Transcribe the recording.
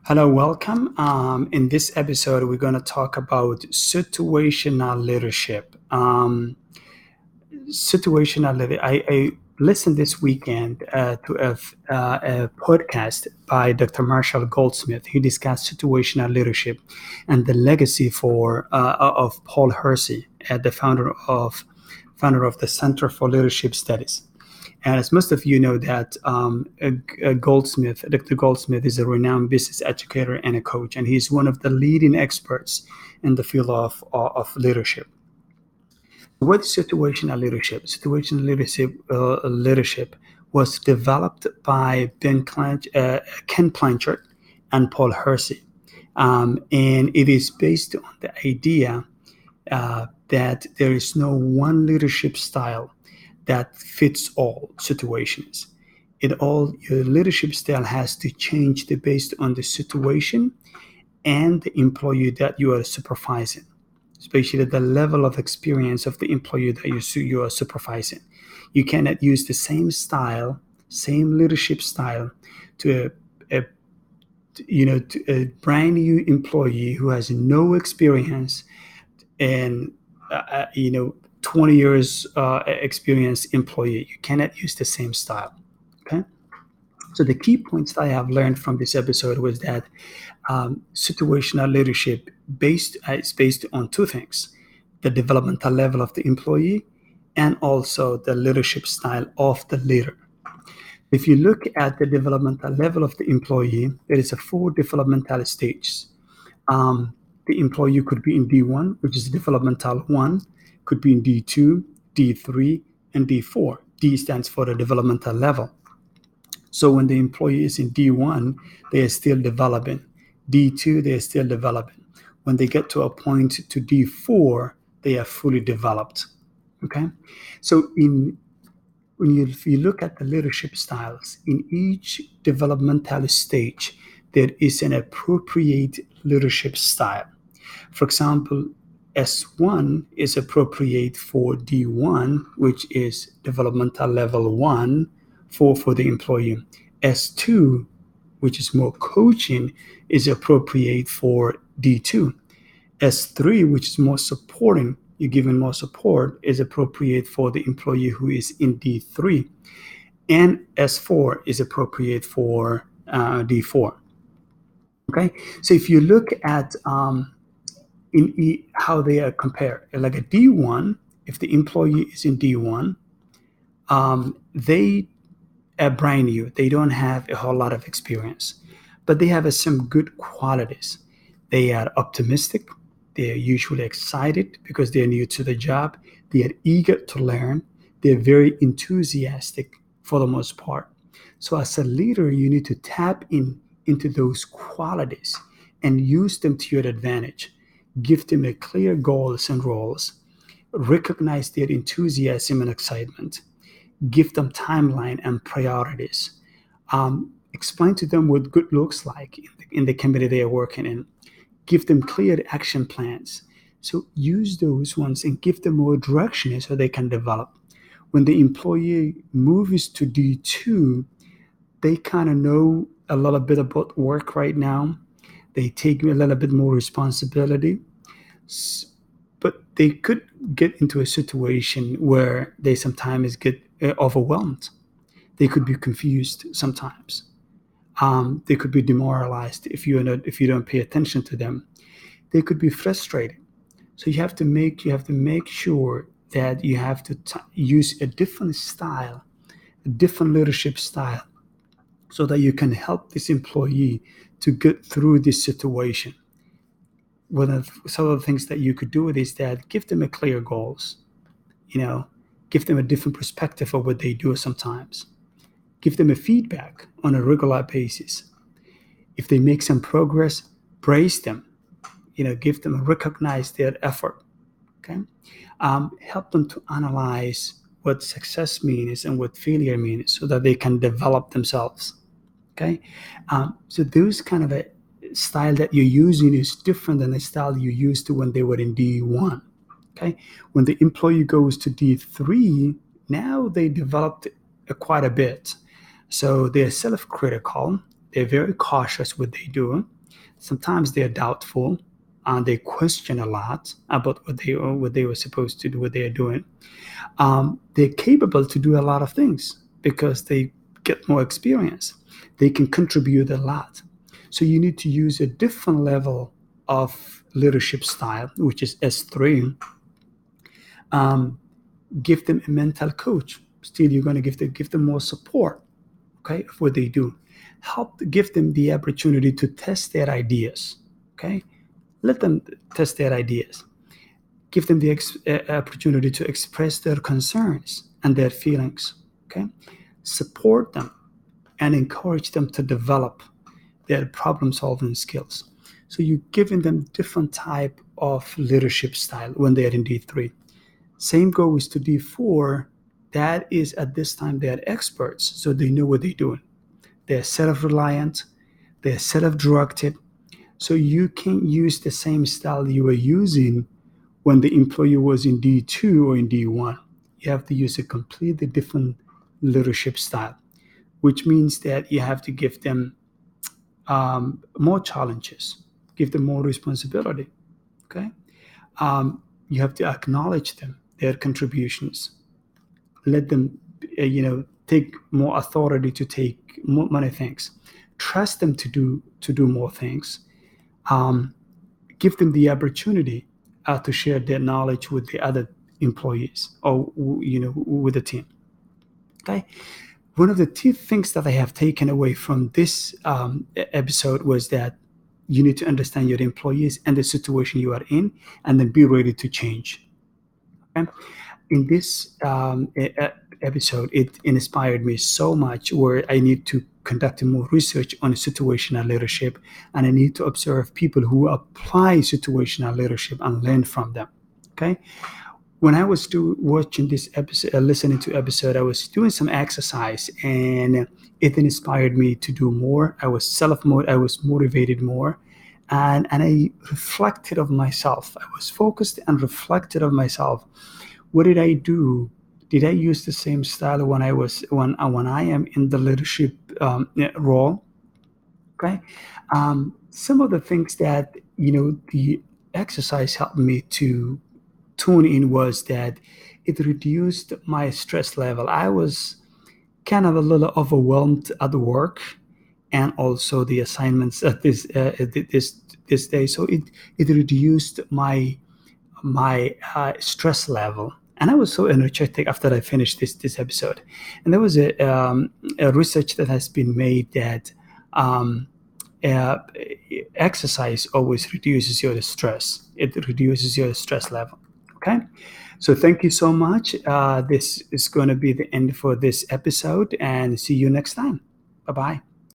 Hello, welcome. In this episode, we're going to talk about situational leadership. I listened this weekend to a podcast by Dr. Marshall Goldsmith. He discussed situational leadership and the legacy of Paul Hersey, the founder of the Center for Leadership Studies. And as most of you know, that Dr. Goldsmith is a renowned business educator and a coach, and he's one of the leading experts in the field of leadership. What is situational leadership? Leadership was developed by Ken Blanchard and Paul Hersey, and it is based on the idea that there is no one leadership style that fits all situations. Your leadership style has to change based on the situation and the employee that you are supervising, especially the level of experience of the employee that you are supervising. You cannot use the same leadership style to a brand new employee who has no experience and 20 years experience employee. You cannot use the same style. Okay. So the key points that I have learned from this episode was that situational leadership is based on two things: the developmental level of the employee and also the leadership style of the leader. If you look at the developmental level of the employee, there is a 4 developmental stages. The employee could be in D1, which is developmental 1, could be in D2, D3, and D4. D stands for the developmental level. So when the employee is in D1, they are still developing. D2, they are still developing. When they get to a point to D4, they are fully developed. Okay? So if you look at the leadership styles, in each developmental stage, there is an appropriate leadership style. For example, S1 is appropriate for D1, which is developmental level 1 for the employee. S2, which is more coaching, is appropriate for D2. S3, which is more supporting, you're giving more support, is appropriate for the employee who is in D3. And S4 is appropriate for D4. Okay, so if you look at how they are compared, like a D1, if the employee is in D1, they are brand new. They don't have a whole lot of experience, but they have some good qualities. They are optimistic. They are usually excited because they are new to the job. They are eager to learn. They're very enthusiastic for the most part. So as a leader, you need to tap into those qualities and use them to your advantage. Give them a clear goals and roles. Recognize their enthusiasm and excitement. Give them timeline and priorities. Explain to them what good looks like in the company they are working in. Give them clear action plans. So use those ones and give them more direction so they can develop. When the employee moves to D2, they kind of know a little bit about work right now. They take a little bit more responsibility, but they could get into a situation where they sometimes get overwhelmed. They could be confused sometimes. They could be demoralized if you don't pay attention to them. They could be frustrated. So you have to make sure that you have to use a different style, a different leadership style, so that you can help this employee to get through this situation. Some of the things that you could do with is that give them a clear goals, give them a different perspective of what they do sometimes. Give them a feedback on a regular basis. If they make some progress, praise them. Give them recognize their effort. Okay, help them to analyze what success means and what failure means, so that they can develop themselves. Okay, so those kind of a style that you're using is different than the style you used to when they were in D1. Okay, when the employee goes to D3, now they developed quite a bit. So they're self-critical. They're very cautious what they do. Sometimes they're doubtful and they question a lot about what they were supposed to do, what they are doing. They're capable to do a lot of things because they get more experience. They can contribute a lot. So you need to use a different level of leadership style, which is S3. Give them a mental coach. Still, you're going to give them more support, okay, of what they do. Help give them the opportunity to test their ideas, okay? Let them test their ideas. Give them the opportunity to express their concerns and their feelings, okay? Support them and encourage them to develop their problem-solving skills. So you're giving them different type of leadership style when they're in D3. Same goes to D4. That is at this time they are experts, so they know what they're doing. They're self-reliant, they're self-directed. So you can't use the same style you were using when the employee was in D2 or in D1. You have to use a completely different leadership style, which means that you have to give them more challenges, give them more responsibility. Okay, you have to acknowledge them, their contributions, let them, take more authority to take more many things, trust them to do more things, give them the opportunity to share their knowledge with the other employees or with the team. Okay, one of the key things that I have taken away from this episode was that you need to understand your employees and the situation you are in, and then be ready to change. Okay? In this episode, it inspired me so much where I need to conduct more research on situational leadership, and I need to observe people who apply situational leadership and learn from them. Okay? When I was watching this episode, listening to episode, I was doing some exercise, and it inspired me to do more. I was motivated more, and I reflected of myself. I was focused and reflected of myself. What did I do? Did I use the same style when I am in the leadership role? Okay, some of the things that the exercise helped me to tune in was that it reduced my stress level. I was kind of a little overwhelmed at work and also the assignments at this day. So it reduced my stress level. And I was so energetic after I finished this episode. And there was a research that has been made that uh, exercise always reduces your stress. It reduces your stress level. Okay. So thank you so much. This is going to be the end for this episode, and see you next time. Bye bye.